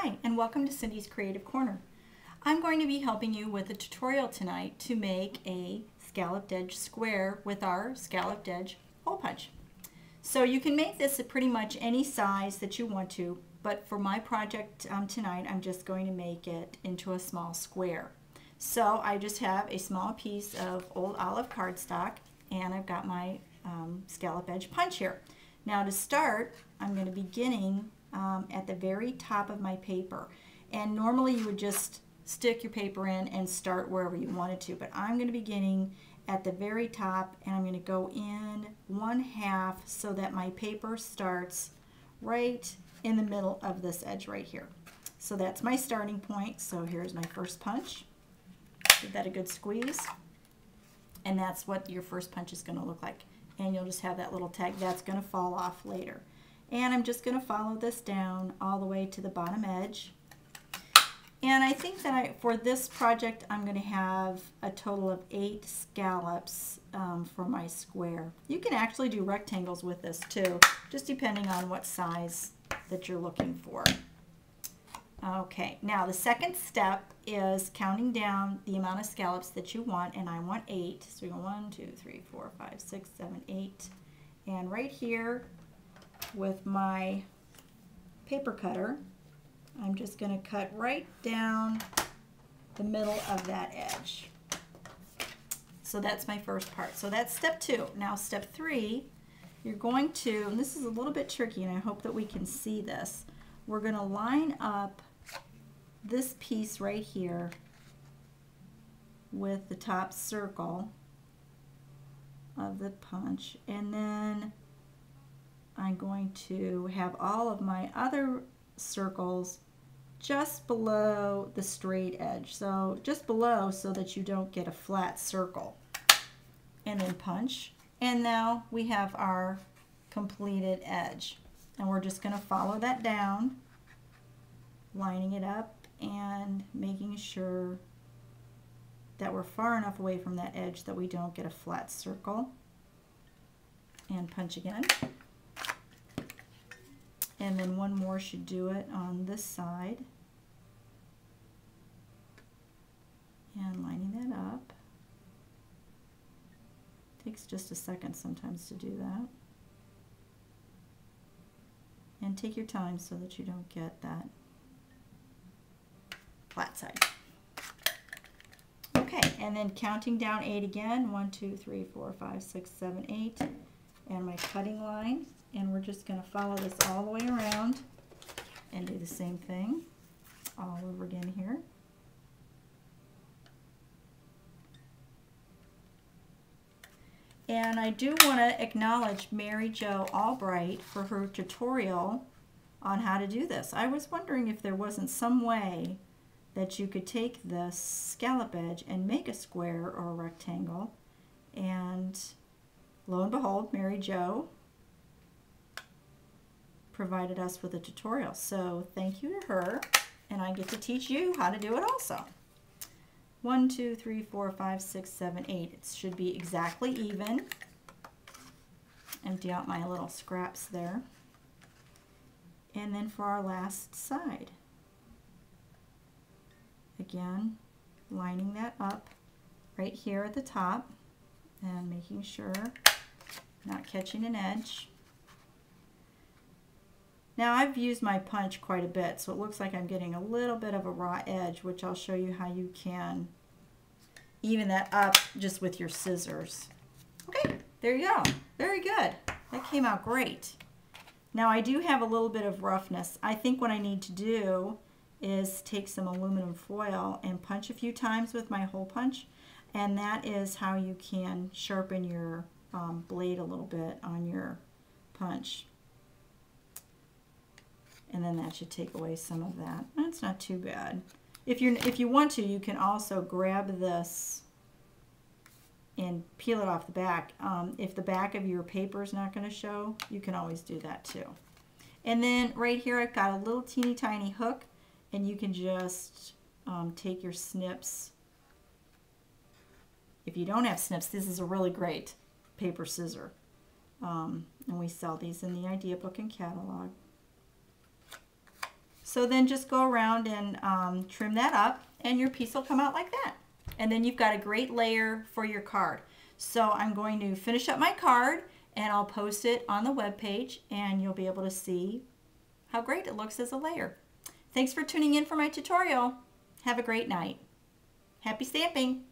Hi, and welcome to Cindy's Creative Corner. I'm going to be helping you with a tutorial tonight to make a scalloped edge square with our scalloped edge hole punch. So you can make this at pretty much any size that you want to, but for my project tonight, I'm just going to make it into a small square. So I just have a small piece of old olive cardstock, and I've got my scallop edge punch here. Now to start, I'm going to be beginning at the very top of my paper, and normally you would just stick your paper in and start wherever you wanted to, but I'm going to be beginning at the very top, and I'm going to go in 1/2 so that my paper starts right in the middle of this edge right here. So that's my starting point. So here's my first punch. Give that a good squeeze, and that's what your first punch is going to look like, and you'll just have that little tag that's going to fall off later. And I'm just going to follow this down all the way to the bottom edge. And I think that for this project, I'm going to have a total of 8 scallops for my square. You can actually do rectangles with this too, just depending on what size that you're looking for. Okay, now the second step is counting down the amount of scallops that you want, and I want 8. So we go 1, 2, 3, 4, 5, 6, 7, 8. And right here with my paper cutter, I'm just going to cut right down the middle of that edge. So that's my first part. So that's step 2. Now step 3, you're going to, and this is a little bit tricky, and I hope that we can see this, we're going to line up this piece right here with the top circle of the punch, and then I'm going to have all of my other circles just below the straight edge, so just below, so that you don't get a flat circle, and then punch. And now we have our completed edge, and we're just going to follow that down, lining it up and making sure that we're far enough away from that edge that we don't get a flat circle, and punch again. And then one more should do it on this side. And lining that up. Takes just a second sometimes to do that. And take your time so that you don't get that flat side. Okay, and then counting down 8 again. 1, 2, 3, 4, 5, 6, 7, 8. And my cutting line. And we're just going to follow this all the way around and do the same thing all over again here. And I do want to acknowledge Mary Jo Albright for her tutorial on how to do this. I was wondering if there wasn't some way that you could take this scallop edge and make a square or a rectangle, and lo and behold, Mary Jo provided us with a tutorial. So thank you to her, and I get to teach you how to do it also. 1, 2, 3, 4, 5, 6, 7, 8. It should be exactly even. Empty out my little scraps there. And then for our last side, again, lining that up right here at the top and making sure not catching an edge. Now I've used my punch quite a bit, so it looks like I'm getting a little bit of a raw edge, which I'll show you how you can even that up just with your scissors. Okay, there you go. Very good. That came out great. Now I do have a little bit of roughness. I think what I need to do is take some aluminum foil and punch a few times with my hole punch, and that is how you can sharpen your blade a little bit on your punch. And then that should take away some of that. That's not too bad. If you want to, you can also grab this and peel it off the back. If the back of your paper is not going to show, you can always do that too. And then right here I've got a little teeny tiny hook, and you can just take your snips. If you don't have snips, this is a really great paper scissor. And we sell these in the idea book and catalog. So then just go around and trim that up, and your piece will come out like that. And then you've got a great layer for your card. So I'm going to finish up my card, and I'll post it on the web page, and you'll be able to see how great it looks as a layer. Thanks for tuning in for my tutorial. Have a great night. Happy stamping!